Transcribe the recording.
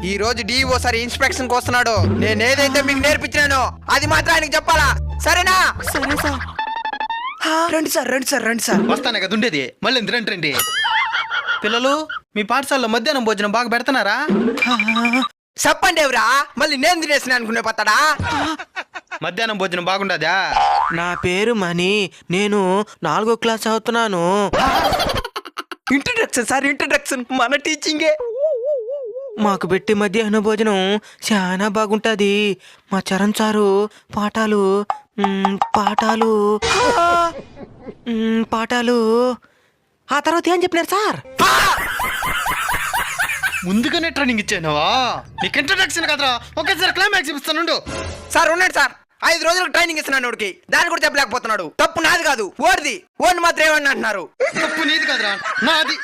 ఈ రోజు DO sir inspection కి వస్తున్నాడు. నేను ఏదైతే మీకు నేర్పించానో అది మాత్రం ఆయనకి చెప్పాలా, సరేనా? సరే సార్. రండి సార్, రండి సార్, రండి సార్. వస్తానే కదా ఉండేది, మళ్ళీ రండి రండి. పిల్లలు, మీ పాఠశాలలో మధ్యాహ్నం భోజనం బాగా పెడుతున్నారా? చెప్పండి ఎవరా, మళ్ళీ నేను తినేసిన అనుకునే పత్తడా? మధ్యాహ్నం భోజనం బాగుండదా? నా పేరు మణి, నేను 4వ క్లాస్ చదువుతున్నాను. ఇంట్రడక్షన్ సార్, ఇంట్రడక్షన్ మన టీచింగే. మాకు పెట్టి మధ్యాహ్న భోజనం చాలా బాగుంటది. మా చరణ్ సారు పాఠాలు పాఠాలు పాఠాలు ఆ తర్వాత ఏం చెప్పినారు సార్? ముందుగానే ట్రైనింగ్ ఇచ్చానవా? నీకు ఇంట్రడక్షన్ కదరా, ఒకేసారి క్లైమాక్స్ ఇస్తాను. సార్ ఉన్నాడు సార్, 5 రోజులకు ట్రైనింగ్ ఇస్తున్నాను వాడికి, దాన్ని కూడా చెప్పలేకపోతున్నాడు. తప్పు నాది కాదు, ఓడిది. ఓడిని మాత్రం ఏమన్నా అంటున్నారు? తప్పు నీది కదరా, నాది.